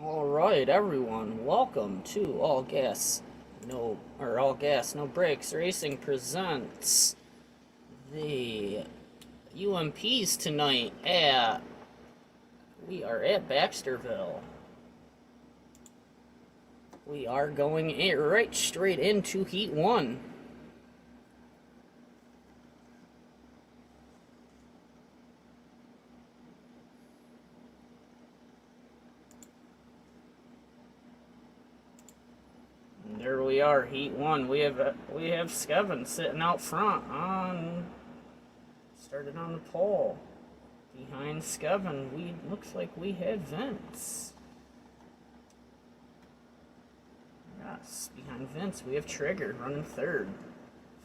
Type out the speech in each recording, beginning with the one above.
All right, everyone, welcome to All Gas, No Brakes Racing presents the UMPs tonight we are at Baxterville. We are going right straight into Heat 1. And there we are, Heat 1. We have Skevin sitting out front started on the pole. Behind Skevin, looks like we have Vince. Yes, behind Vince, we have Trigger running third.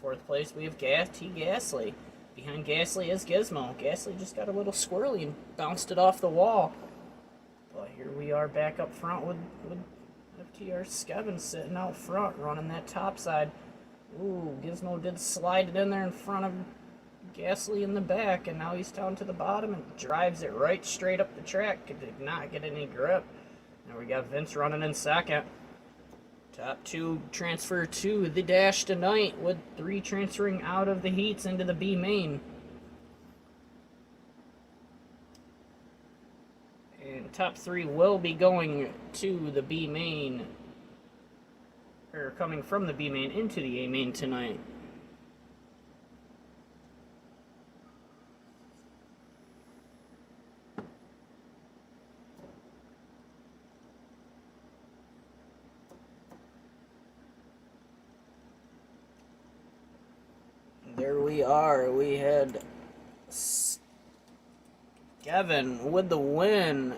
Fourth place, we have T. Gasly. Behind Gasly is Gizmo. Gasly just got a little squirrely and bounced it off the wall. But here we are back up front with FTR Skevin sitting out front, running that top side. Ooh, Gizmo did slide it in there in front of Gasly in the back, and now he's down to the bottom and drives it right straight up the track. Did not get any grip. Now we got Vince running in second. Top two transfer to the dash tonight, with three transferring out of the heats into the B main. And top three will be going to the B main, or coming from the B main into the A main tonight. There we are. We had Kevin with the win.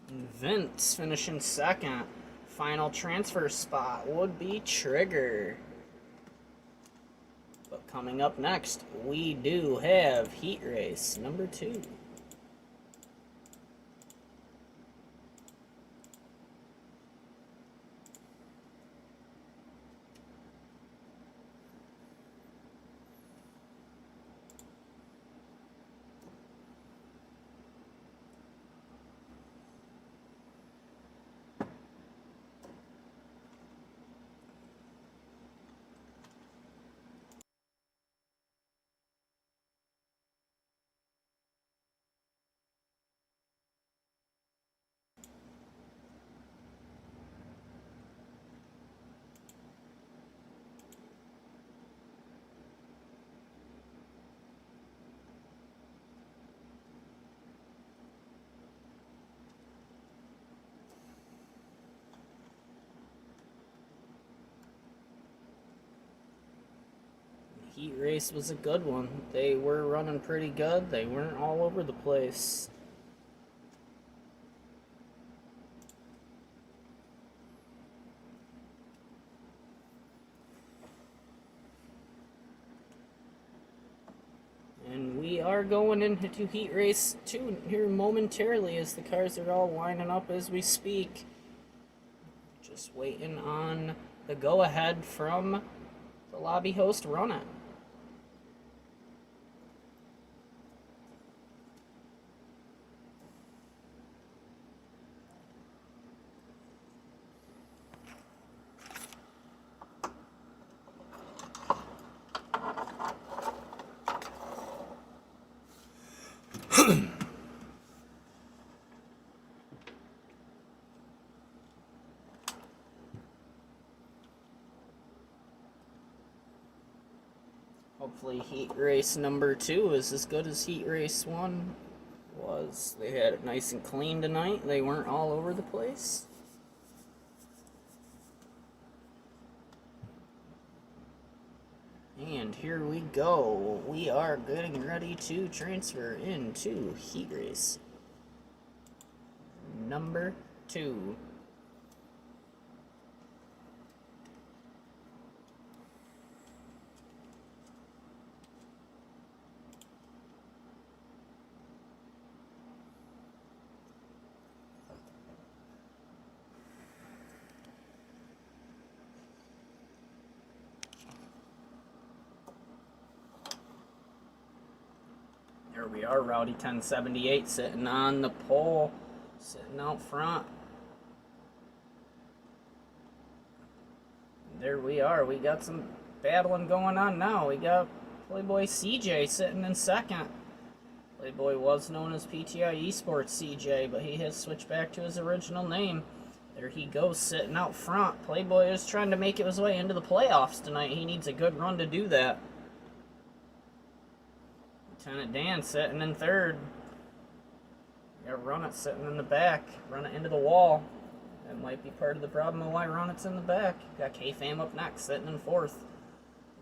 Vince finishing second. Final transfer spot would be Trigger. But coming up next, we do have Heat Race number 2. Heat Race was a good one. They were running pretty good. They weren't all over the place. And we are going into Heat Race 2 here momentarily, as the cars are all lining up as we speak. Just waiting on the go-ahead from the lobby host, Run It. Hopefully Heat Race number 2 is as good as Heat Race 1 was. They had it nice and clean tonight. They weren't all over the place. And here we go. We are getting ready to transfer into Heat Race number 2. Here we are, Rowdy 1078 sitting on the pole, sitting out front. There we are. We got some battling going on now. We got Playboy CJ sitting in second. Playboy was known as PTI Esports CJ, but he has switched back to his original name. There he goes, sitting out front. Playboy is trying to make his way into the playoffs tonight. He needs a good run to do that. Lieutenant Dan sitting in third. We got Run It sitting in the back. Run It into the wall. That might be part of the problem of why Run It's in the back. Got K-Fam up next, sitting in fourth.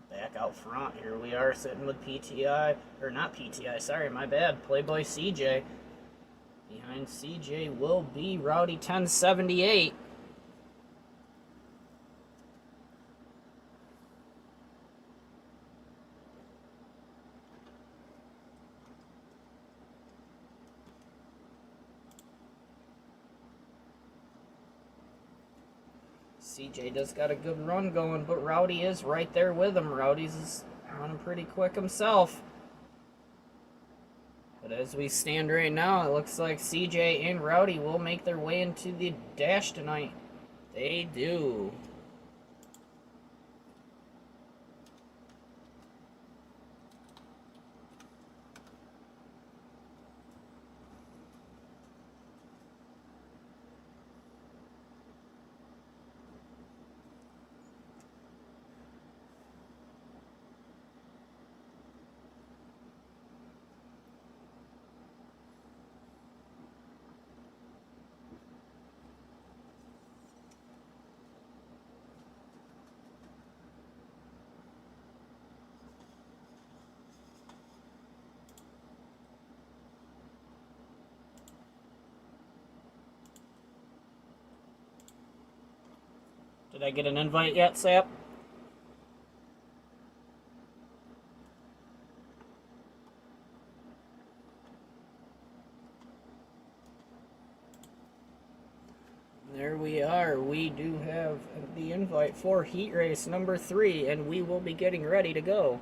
Back out front, here we are sitting with PTI, or not PTI, sorry, my bad, Playboy CJ. Behind CJ will be Rowdy 1078. CJ does got a good run going, but Rowdy is right there with him. Rowdy's is running pretty quick himself. But as we stand right now, it looks like CJ and Rowdy will make their way into the dash tonight. They do. Did I get an invite yet, Sap? There we are. We do have the invite for Heat Race number 3, and we will be getting ready to go.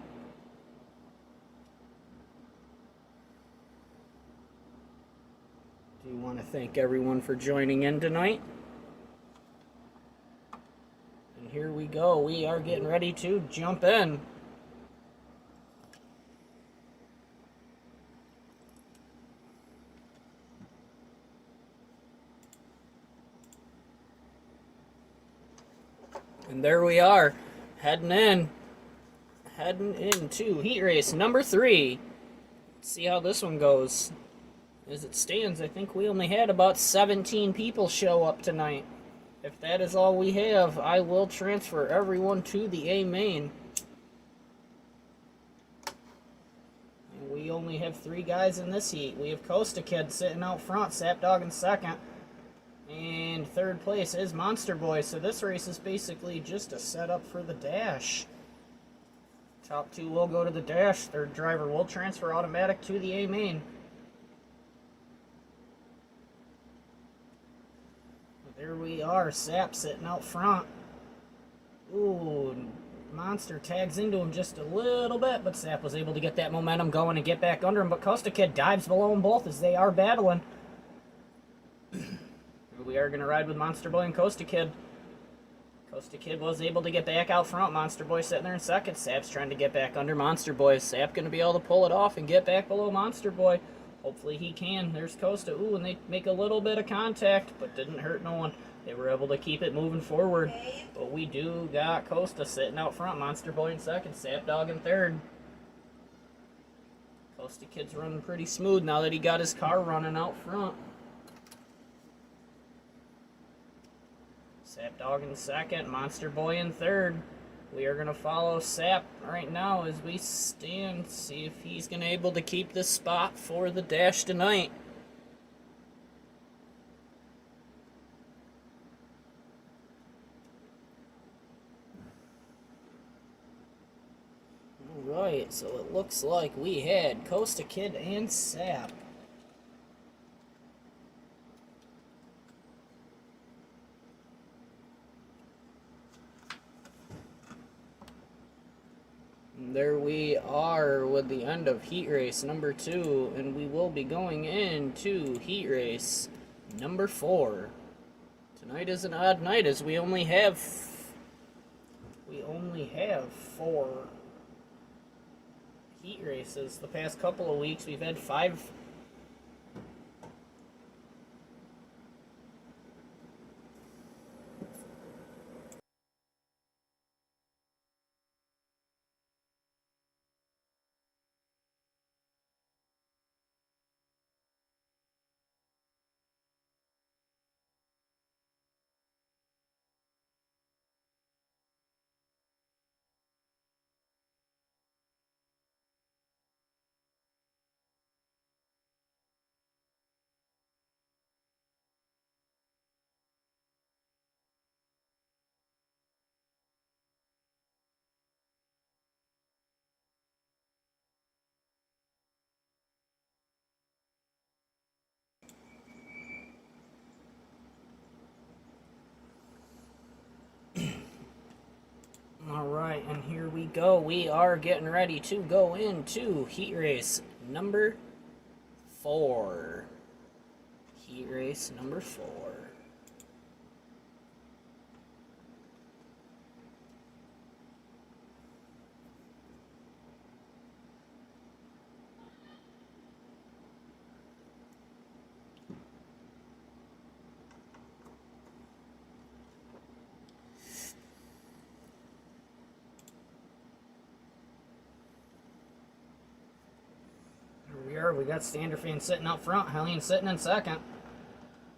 Do want to thank everyone for joining in tonight. And here we go. We are getting ready to jump in. And there we are, heading into Heat Race number 3. Let's see how this one goes. As it stands, I think we only had about 17 people show up tonight. If that is all we have, I will transfer everyone to the A main. And we only have 3 guys in this heat. We have Costa Kid sitting out front, Sapdog in second. And third place is Monster Boy, so this race is basically just a setup for the dash. Top 2 will go to the dash, third driver will transfer automatic to the A main. There we are, Sap sitting out front. Ooh, Monster tags into him just a little bit, but Sap was able to get that momentum going and get back under him, but Costa Kid dives below them both as they are battling. We are going to ride with Monster Boy and Costa Kid. Costa Kid was able to get back out front. Monster Boy sitting there in second. Sap's trying to get back under Monster Boy. Sap going to be able to pull it off and get back below Monster Boy. Hopefully he can. There's Costa. Ooh, and they make a little bit of contact, but didn't hurt no one. They were able to keep it moving forward. But we do got Costa sitting out front. Monster Boy in second. Sapdog in third. Costa Kid's running pretty smooth now that he got his car running out front. Sapdog in second, Monster Boy in third. We are going to follow Sap right now as we stand, see if he's going to be able to keep this spot for the dash tonight. Alright, so it looks like we had Costa Kid and Sap. there we are with the end of heat race number 2, and we will be going into heat race number 4. Tonight is an odd night as we only have 4 heat races. The past couple of weeks we've had 5. Alright, and here we go. We are getting ready to go into heat race number 4. Heat race number 4. We got Standerfan sitting out front, Hellion sitting in second.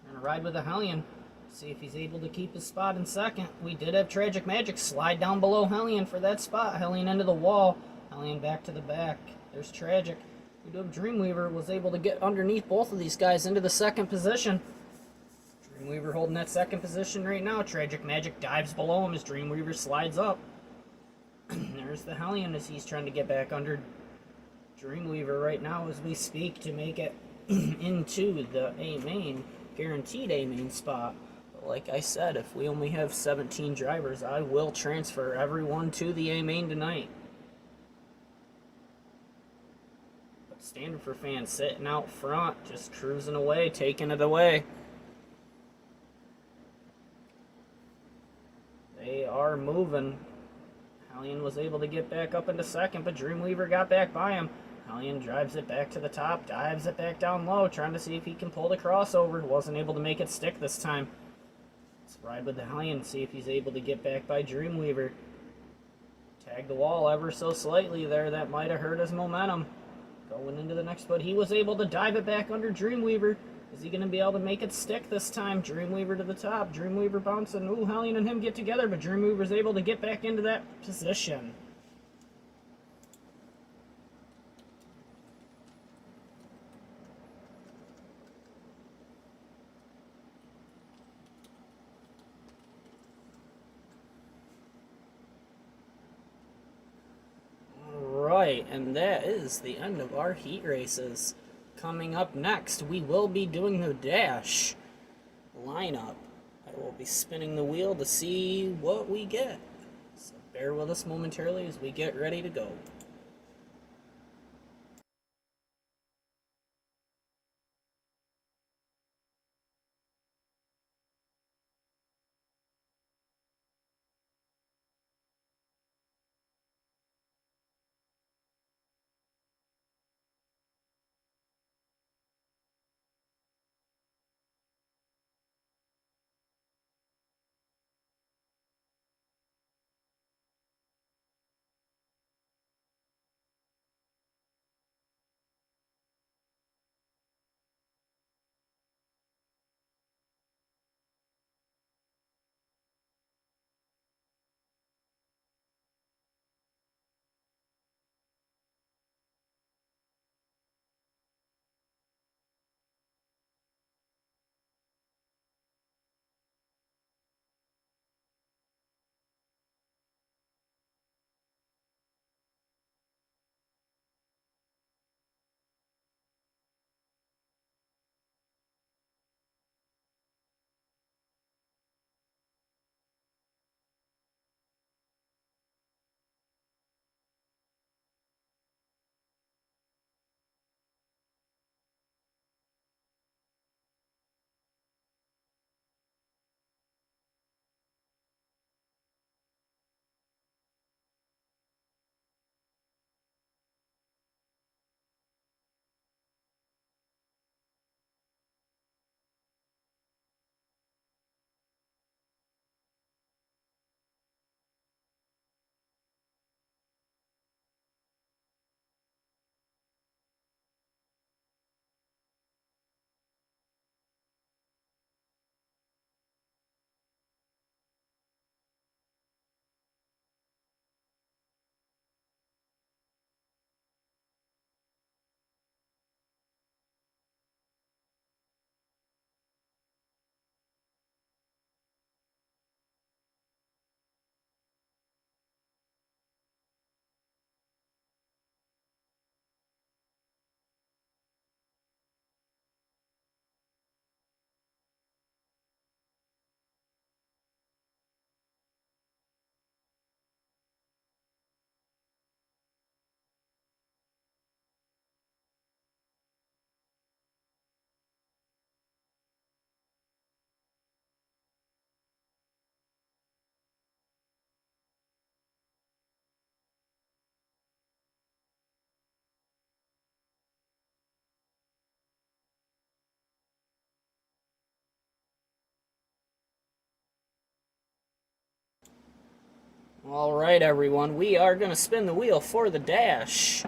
We're gonna ride with the Hellion, see if he's able to keep his spot in second. We did have Tragic Magic slide down below Hellion for that spot. Hellion into the wall, Hellion back to the back. There's Tragic. We do have Dreamweaver was able to get underneath both of these guys into the second position. Dreamweaver holding that second position right now. Tragic Magic dives below him as Dreamweaver slides up. There's the Hellion as he's trying to get back under Dreamweaver right now as we speak to make it into the A-main, guaranteed A-main spot. But like I said, if we only have 17 drivers, I will transfer everyone to the A-main tonight. But Standerfan sitting out front, just cruising away, taking it away. They are moving. Hellion was able to get back up into second, but Dreamweaver got back by him. Hellion drives it back to the top, dives it back down low, trying to see if he can pull the crossover. Wasn't able to make it stick this time. Let's ride with the Hellion, see if he's able to get back by Dreamweaver. Tag the wall ever so slightly there. That might have hurt his momentum. Going into the next, but he was able to dive it back under Dreamweaver. Is he going to be able to make it stick this time? Dreamweaver to the top. Dreamweaver bouncing. Ooh, Hellion and him get together, but Dreamweaver's able to get back into that position. Alright, and that is the end of our heat races. Coming up next, we will be doing the dash lineup. I will be spinning the wheel to see what we get. So bear with us momentarily as we get ready to go. All right, everyone, we are going to spin the wheel for the dash.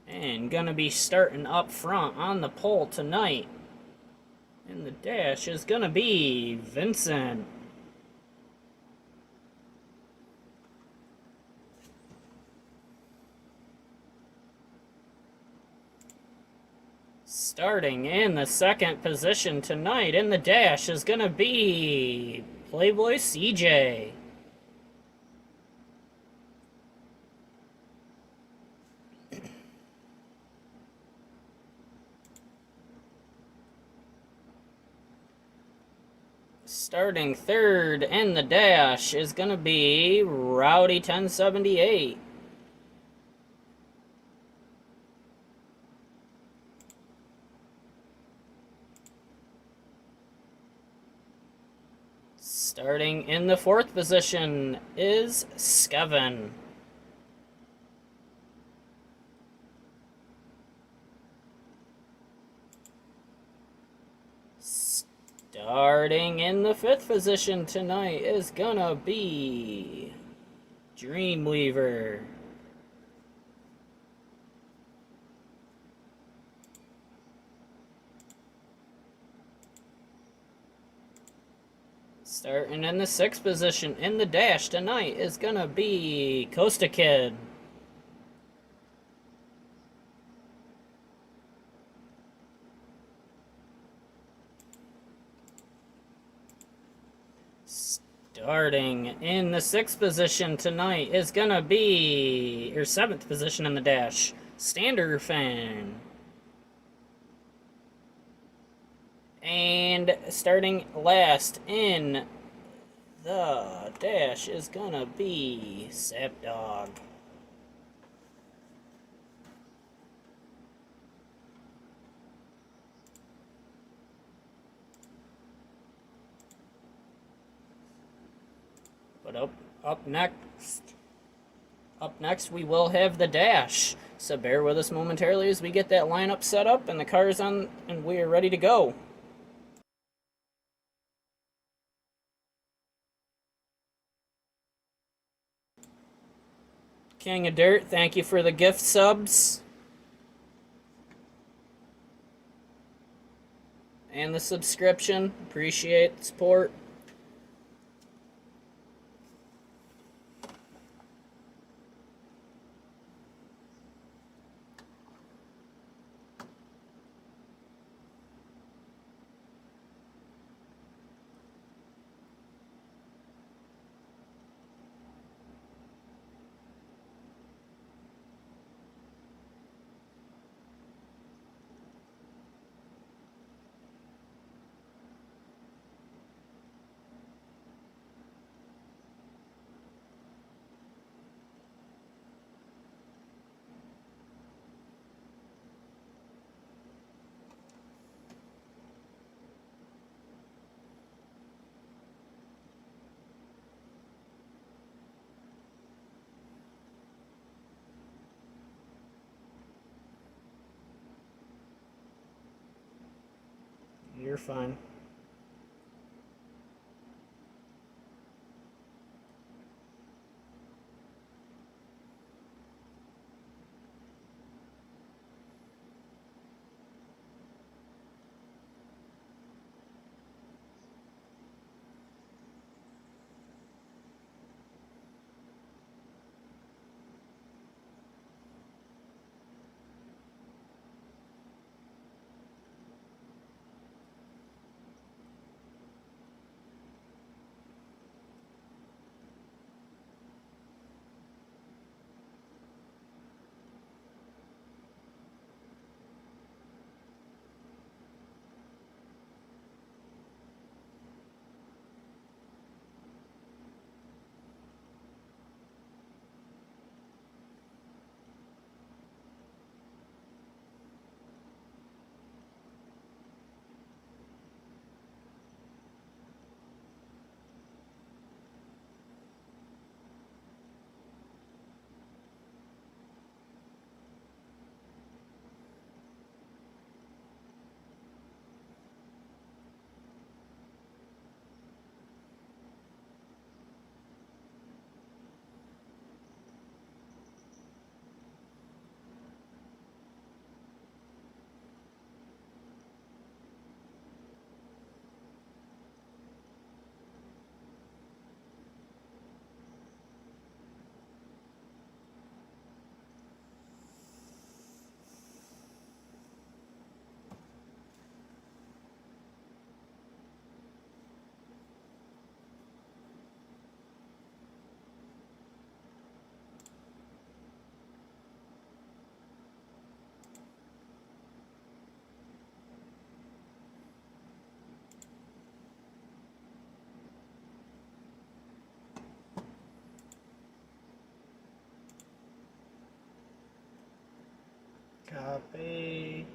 And going to be starting up front on the pole tonight. And the dash is going to be Vincent. Starting in the second position tonight in the dash is going to be Playboy CJ. Starting third in the dash is going to be Rowdy 1078. Starting in the fourth position is Skevin. Starting in the fifth position tonight is gonna be Dreamweaver. Starting in the sixth position in the dash tonight is gonna be Costa Kid. Starting in the sixth position tonight is gonna be, or seventh position in the dash, Standard Fan. And starting last in the dash is gonna be Sapdog. But up next we will have the dash. So bear with us momentarily as we get that lineup set up and the cars on and we are ready to go. King of Dirt, thank you for the gift subs. And the subscription. Appreciate the support. You're fine. Copy.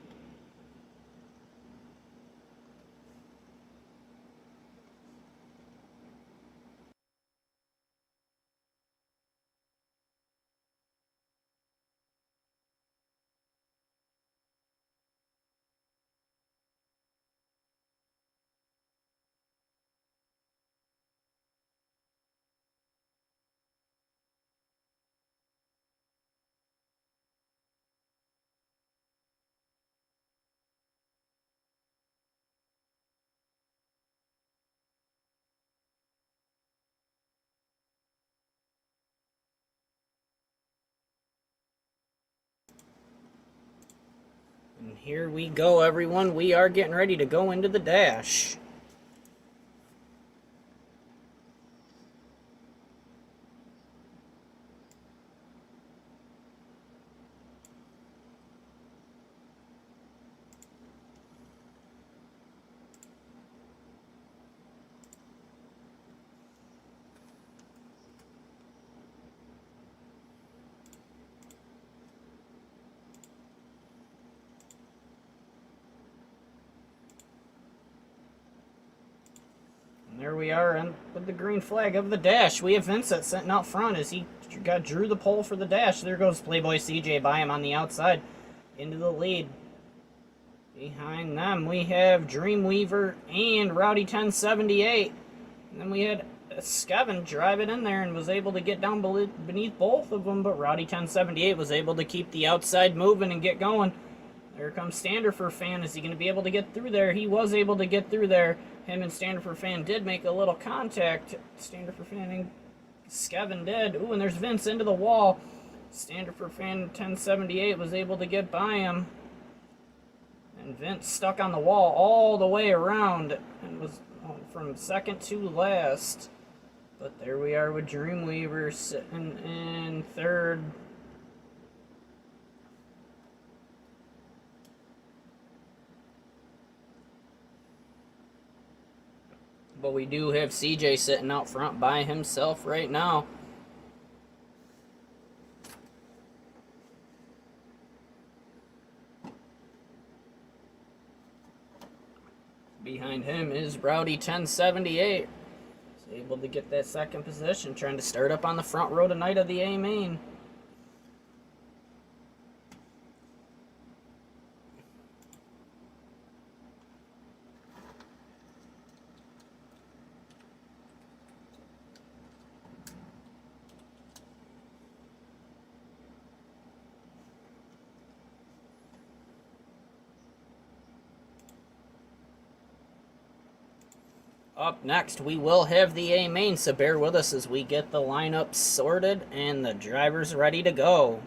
And here we go, everyone. We are getting ready to go into the dash. And there we are with the green flag of the dash. We have Vincent sitting out front as he drew the pole for the dash. There goes Playboy CJ by him on the outside into the lead. Behind them, we have Dreamweaver and Rowdy 1078. And then we had Skevin drive it in there and was able to get down beneath both of them, but Rowdy 1078 was able to keep the outside moving and get going. There comes Standerfer Fan. Is he going to be able to get through there? He was able to get through there. Him and Standerfer Fan did make a little contact. Standerfer Fan and Skevin did. Ooh, and there's Vince into the wall. Standerfer Fan 1078 was able to get by him. And Vince stuck on the wall all the way around and was from second to last. But there we are with Dreamweaver sitting in third. But we do have CJ sitting out front by himself right now. Behind him is Rowdy 1078. He's able to get that second position, trying to start up on the front row tonight of the A main. Up next, we will have the A main, so bear with us as we get the lineup sorted and the drivers ready to go.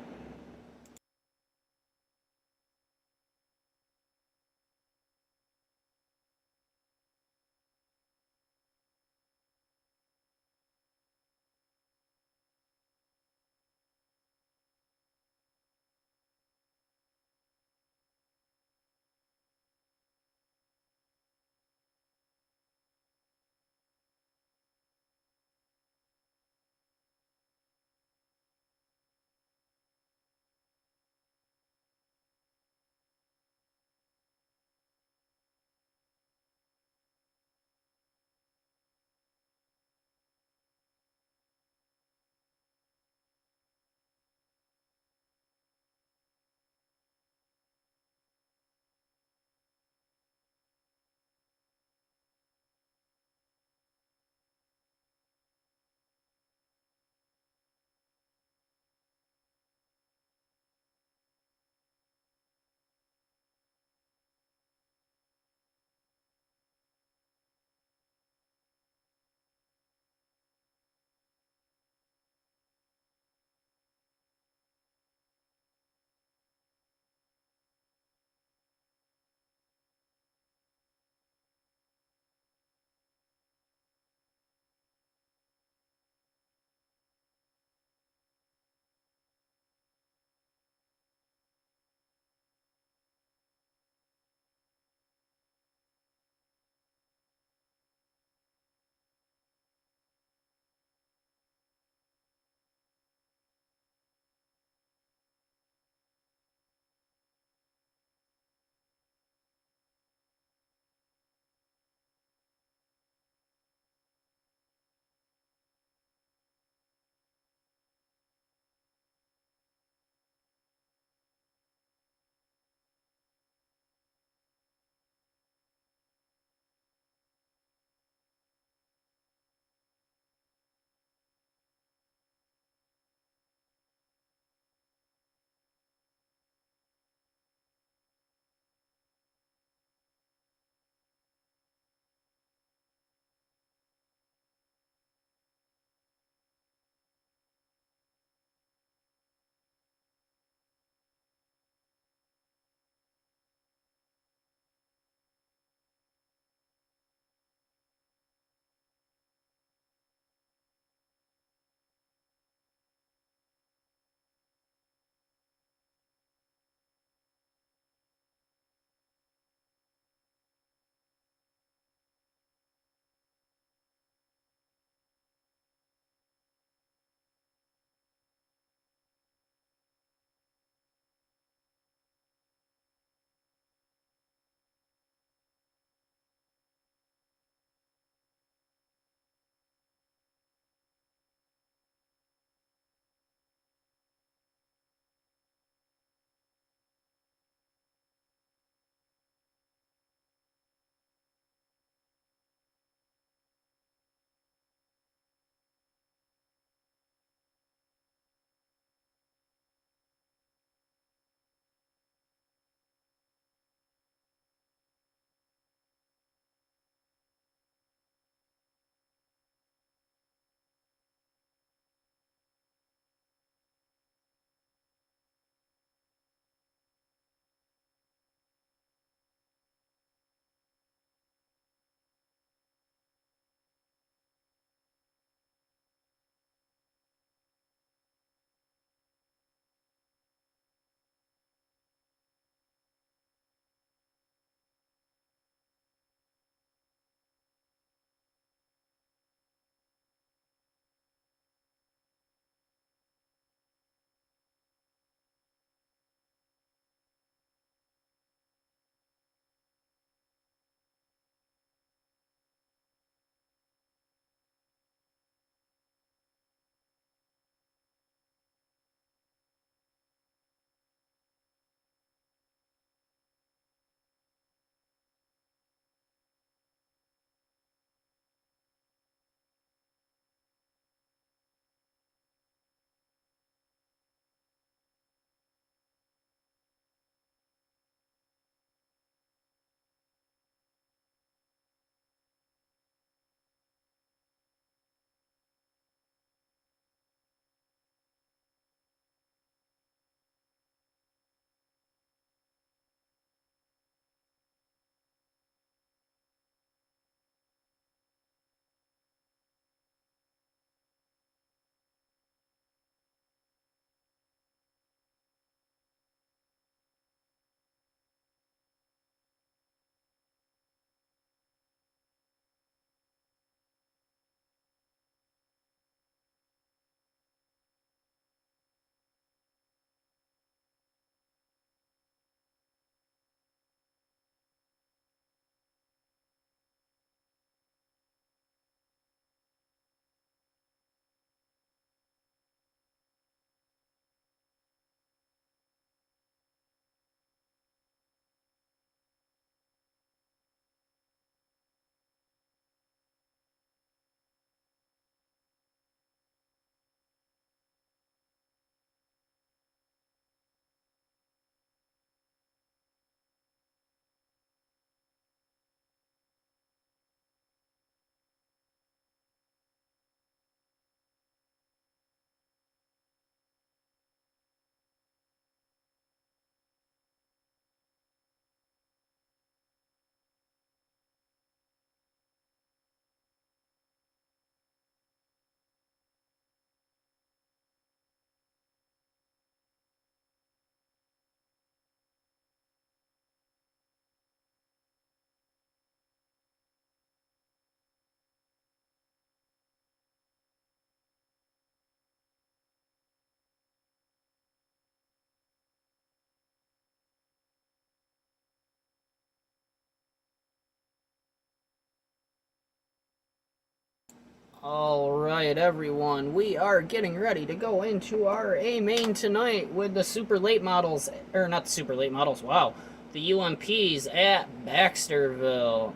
Alright, everyone, we are getting ready to go into our A main tonight with the super late models, or not the super late models, wow, the UMPs at Baxterville.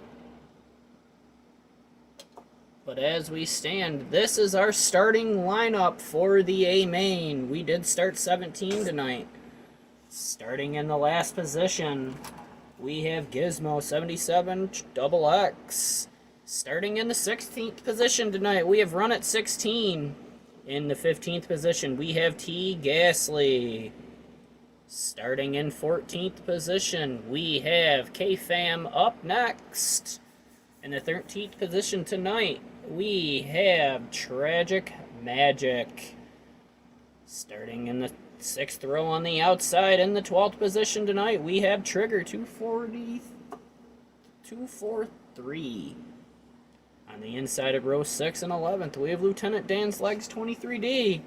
But as we stand, this is our starting lineup for the A main. We did start 17 tonight. Starting in the last position, we have Gizmo 77 Double X. Starting in the 16th position tonight, we have Run at 16. In the 15th position, we have T. Gasly. Starting in 14th position, we have K-Fam up next. In the 13th position tonight, we have Tragic Magic. Starting in the 6th row on the outside, in the 12th position tonight, we have Trigger 243. On the inside of row 6 and 11th, we have Lieutenant Dan's Legs 23D.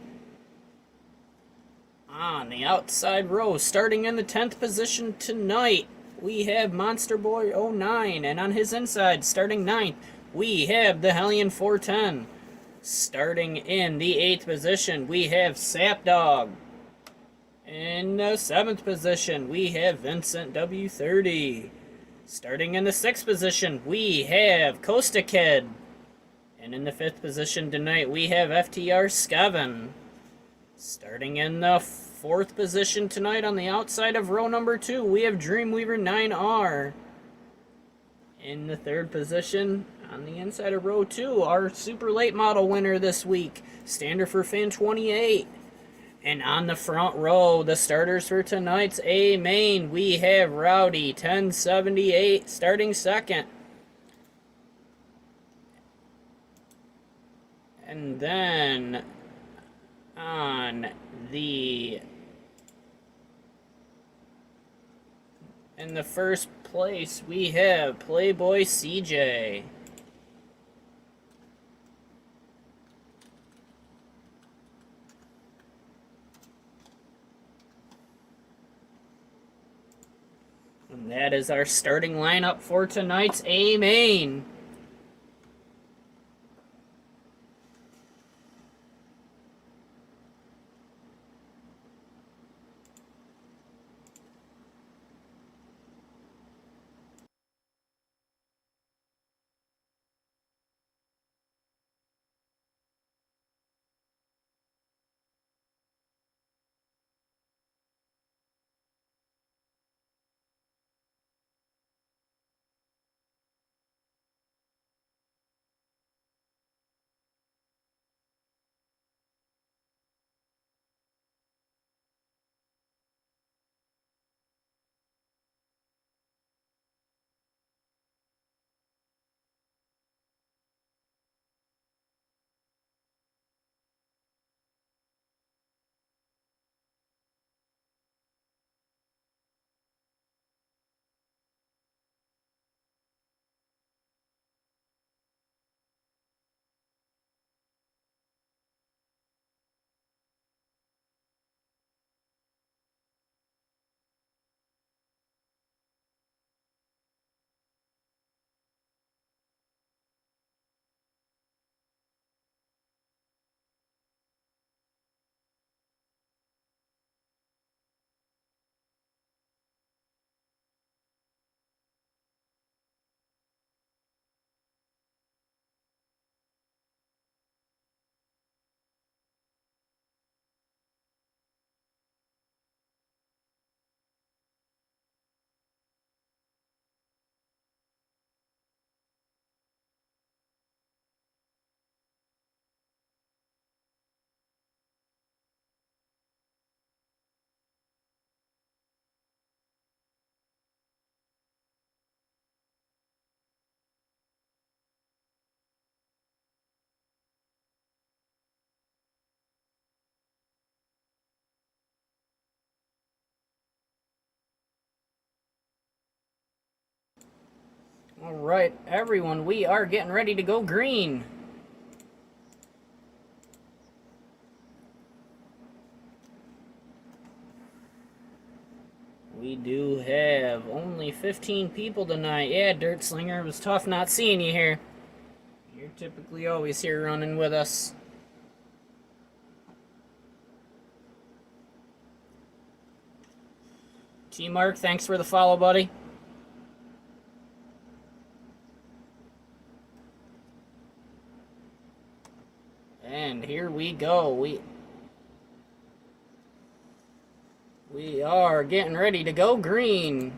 On the outside row, starting in the 10th position tonight, we have Monster Boy 09. And on his inside, starting 9th, we have the Hellion 410. Starting in the 8th position, we have Sapdog. In the 7th position, we have Vincent W30. Starting in the 6th position, we have Costa Kid. And in the 5th position tonight, we have FTR Skeven. Starting in the 4th position tonight on the outside of row number 2, we have Dreamweaver 9R. In the 3rd position, on the inside of row 2, our super late model winner this week, Standard for Fan 28. And on the front row, the starters for tonight's A main, we have Rowdy 1078 starting 2nd. And then in the first place, we have Playboy CJ. And that is our starting lineup for tonight's A main. Alright, everyone, we are getting ready to go green. We do have only 15 people tonight. Yeah, Dirt Slinger, it was tough not seeing you here. You're typically always here running with us. T-Mark, thanks for the follow, buddy. And here we go. We are getting ready to go green.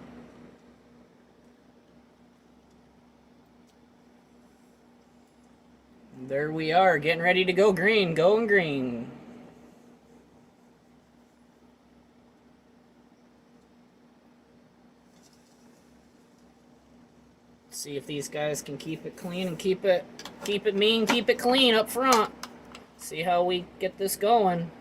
There we are, getting ready to go green, going green. Let's see if these guys can keep it clean and keep it mean, keep it clean up front. See how we get this going.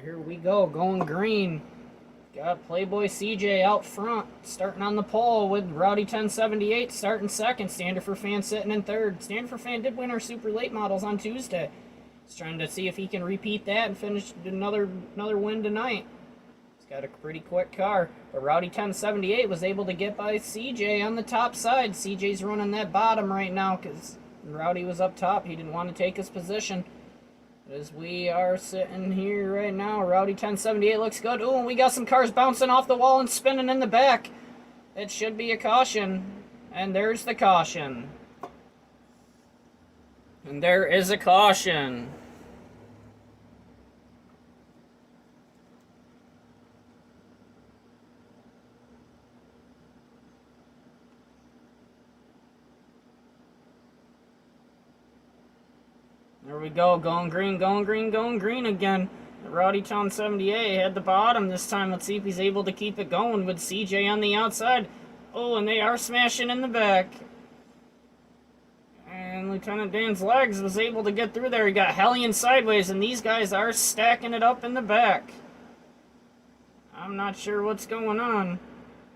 Here we go, going green. Got Playboy CJ out front, starting on the pole with Rowdy 1078 starting second. Standard for Fan sitting in third. Standard for Fan did win our Super Late Models on Tuesday. He's trying to see if he can repeat that and finish another win tonight. He's got a pretty quick car, but Rowdy 1078 was able to get by CJ on the top side. CJ's running that bottom right now because Rowdy was up top. He didn't want to take his position. As we are sitting here right now, Rowdy 1078 looks good. Oh, and we got some cars bouncing off the wall and spinning in the back. It should be a caution. And there's the caution. And there is a caution. There we go, going green, going green, going green again. Rowdy 1078 had the bottom this time. Let's see if he's able to keep it going with CJ on the outside. Oh, and they are smashing in the back. And Lieutenant Dan's legs was able to get through there. He got Hellion sideways, and these guys are stacking it up in the back. I'm not sure what's going on,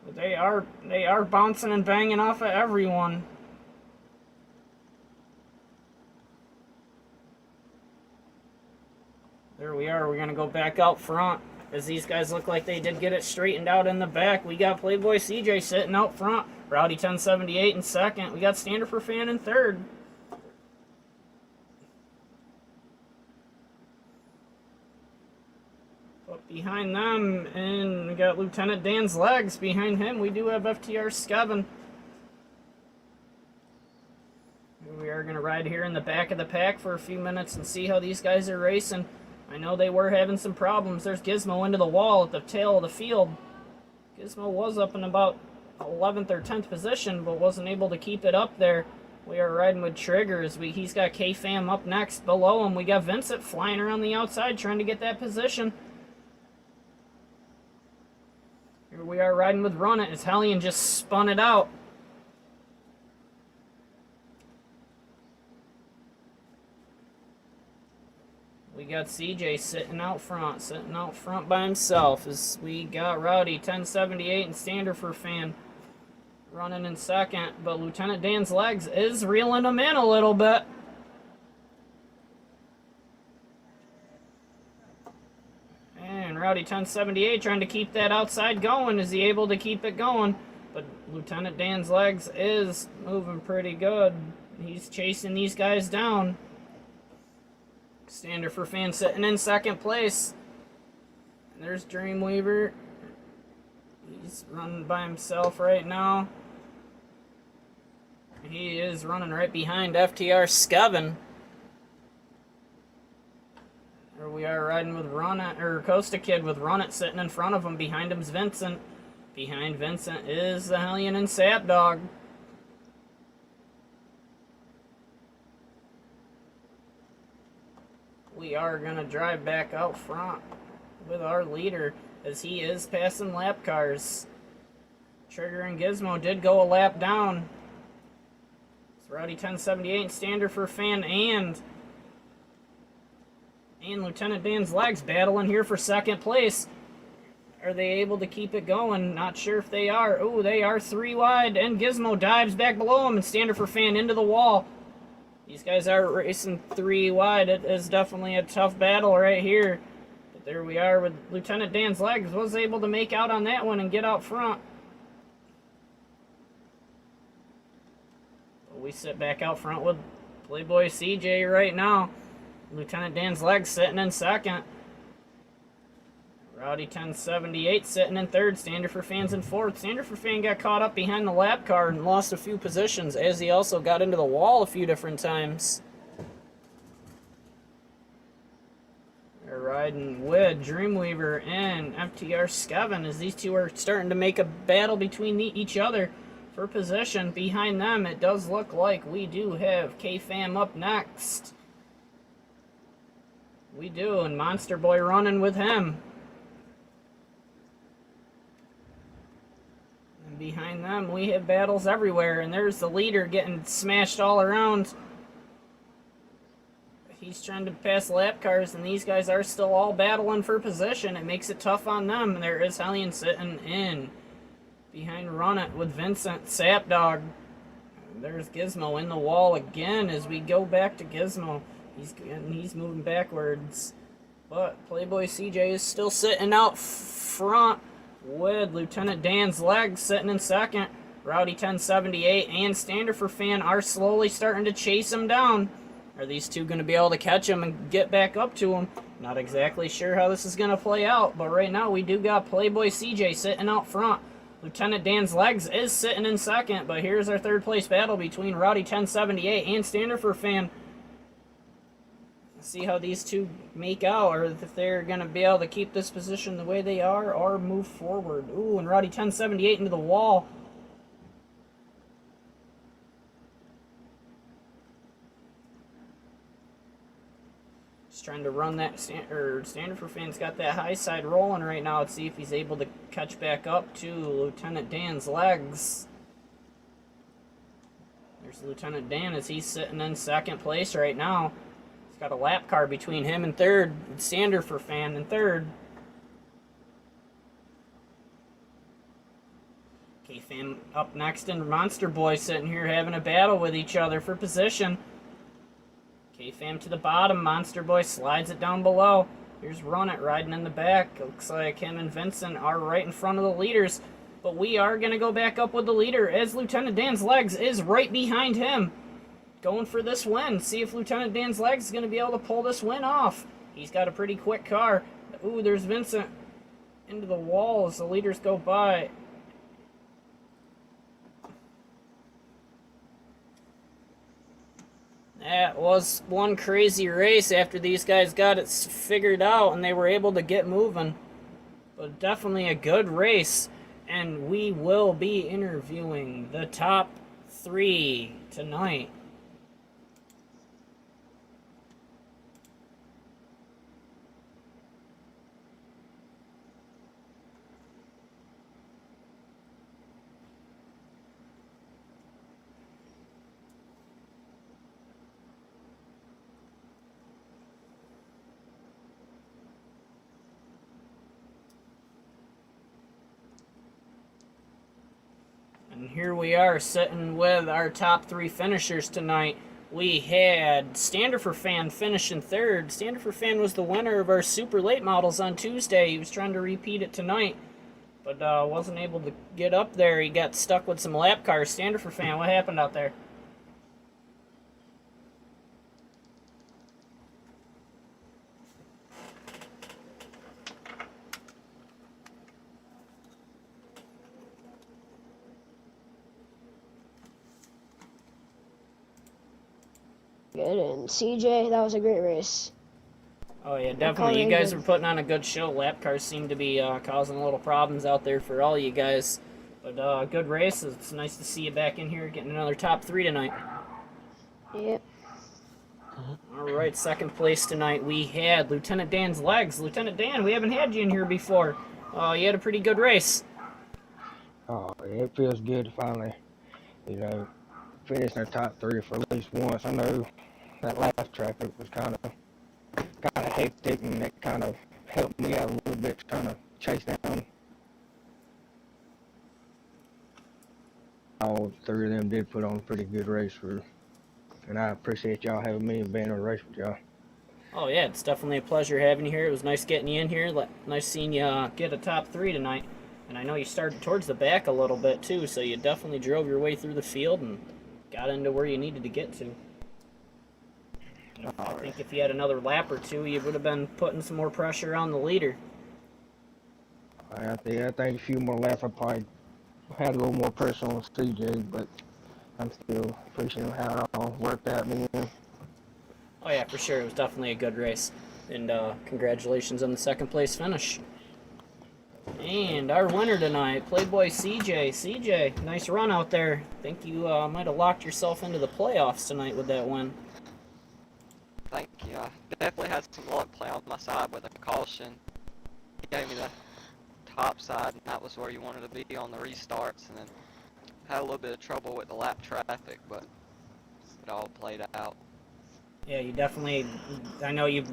but they are bouncing and banging off of everyone. There we are. We're going to go back out front as these guys look like they did get it straightened out in the back. We got Playboy CJ sitting out front. Rowdy 1078 in second. We got Standard for Fan in third. But behind them, and we got Lieutenant Dan's legs. Behind him, we do have FTR Skevin. We are going to ride here in the back of the pack for a few minutes and see how these guys are racing. I know they were having some problems. There's Gizmo into the wall at the tail of the field. Gizmo was up in about 11th or 10th position, but wasn't able to keep it up there. We are riding with Triggers. He's got K-Fam up next. Below him, we got Vincent flying around the outside trying to get that position. Here we are riding with Run It as Hellion just spun it out. We got CJ sitting out front by himself as we got Rowdy 1078 and Standard for Fan running in second, but Lieutenant Dan's legs is reeling him in a little bit. And Rowdy 1078 trying to keep that outside going. Is he able to keep it going? But Lieutenant Dan's legs is moving pretty good. He's chasing these guys down. Standard for Fan sitting in second place. And there's Dreamweaver. He's running by himself right now. He is running right behind FTR Skevin. Here we are riding with Run It, or Costa Kid with Run It sitting in front of him. Behind him's Vincent. Behind Vincent is the Hellion and Sapdog. We are going to drive back out front with our leader as he is passing lap cars. Trigger and Gizmo did go a lap down. It's Rowdy 1078 and Standard for Fan and Lieutenant Dan's legs battling here for second place. Are they able to keep it going? Not sure if they are. Oh, they are 3 wide, and Gizmo dives back below him and Standard for Fan into the wall. These guys are racing 3 wide. It is definitely a tough battle right here. But there we are with Lieutenant Dan's legs. Was able to make out on that one and get out front. But we sit back out front with Playboy CJ right now. Lieutenant Dan's legs sitting in second. Rowdy 1078 sitting in third. Standard for Fans in fourth. Standard for Fan got caught up behind the lap car and lost a few positions, as he also got into the wall a few different times. They're riding with Dreamweaver and FTR Skevin, as these two are starting to make a battle between each other for position. Behind them, it does look like we do have K-Fam up next. We do, and Monster Boy running with him. And behind them, we have battles everywhere, and there's the leader getting smashed all around. He's trying to pass lap cars, and these guys are still all battling for position. It makes it tough on them, and there is Hellion sitting in behind Run It with Vincent Sapdog. There's Gizmo in the wall again as we go back to Gizmo. He's moving backwards. But Playboy CJ is still sitting out front with Lieutenant Dan's legs sitting in second. Rowdy 1078 and Standard for Fan are slowly starting to chase him down. Are these two going to be able to catch him and get back up to him? Not exactly sure how this is going to play out, but right now we do got Playboy CJ sitting out front. Lieutenant Dan's legs is sitting in second, but here's our third place battle between Rowdy 1078 and Standard for Fan. See how these two make out, or if they're going to be able to keep this position the way they are or move forward. Ooh, and Rowdy 1078 into the wall. Just trying to run that, Standard for Fan's got that high side rolling right now. Let's see if he's able to catch back up to Lieutenant Dan's legs. There's Lieutenant Dan as he's sitting in second place right now. Got a lap car between him and third. Standard for Fan in third. K-Fam up next, and Monster Boy sitting here having a battle with each other for position. K-Fam to the bottom. Monster Boy slides it down below. Here's Run It riding in the back. Looks like him and Vincent are right in front of the leaders. But we are going to go back up with the leader as Lieutenant Dan's legs is right behind him. Going for this win. See if Lieutenant Dan's legs is going to be able to pull this win off. He's got a pretty quick car. Ooh, there's Vincent into the wall as the leaders go by. That was one crazy race after these guys got it figured out and they were able to get moving. But definitely a good race. And we will be interviewing the top 3 tonight. And here we are sitting with our top 3 finishers tonight. We had Standard for Fan finishing third. Standard for Fan was the winner of our super late models on Tuesday. He was trying to repeat it tonight, but wasn't able to get up there. He got stuck with some lap cars. Standard for Fan, what happened out there? Good, and CJ, that was a great race. Oh yeah, definitely. You guys were putting on a good show. Lap cars seem to be causing a little problems out there for all you guys. But good race. It's nice to see you back in here getting another top 3 tonight. Yep. All right, second place tonight we had Lieutenant Dan's legs. Lieutenant Dan, we haven't had you in here before. You had a pretty good race. Oh, it feels good to finally, finish in the top 3 for at least once. I know that last track it was kind of hectic, and that kind of helped me out a little bit trying to chase down. All 3 of them did put on a pretty good race and I appreciate y'all having me and being on a race with y'all. Oh yeah, it's definitely a pleasure having you here. It was nice getting you in here. Nice seeing you get a top 3 tonight. And I know you started towards the back a little bit too, so you definitely drove your way through the field and got into where you needed to get to. I think if you had another lap or two, you would have been putting some more pressure on the leader. I think a few more laps, I probably had a little more pressure on CJ, but I'm still appreciating how it all worked out in the end. Oh yeah, for sure. It was definitely a good race. And congratulations on the second place finish. And our winner tonight, Playboy CJ. CJ, nice run out there. Think you might have locked yourself into the playoffs tonight with that win. Thank you. I definitely had some luck play on my side with a caution. He gave me the top side, and that was where you wanted to be on the restarts. And then had a little bit of trouble with the lap traffic, but it all played out. Yeah, you definitely. I know you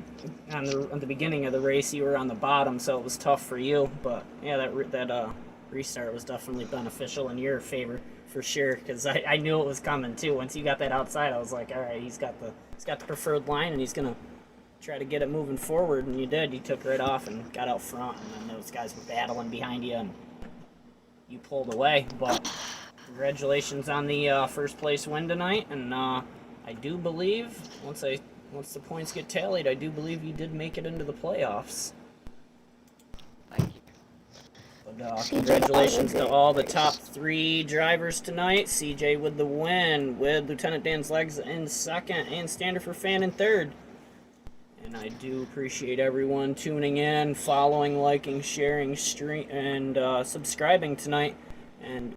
on the beginning of the race you were on the bottom, so it was tough for you. But yeah, that restart was definitely beneficial in your favor for sure. Because I knew it was coming too. Once you got that outside, I was like, all right, he's got the preferred line, and he's gonna try to get it moving forward. And you did. You took right off and got out front, and then those guys were battling behind you, and you pulled away. But congratulations on the first place win tonight, and. I do believe once the points get tallied, I do believe you did make it into the playoffs. Thank you. But, congratulations to all the top 3 drivers tonight. CJ with the win, with Lieutenant Dan's Legs in second, and Standard for Fan in third. And I do appreciate everyone tuning in, following, liking, sharing, and subscribing tonight. And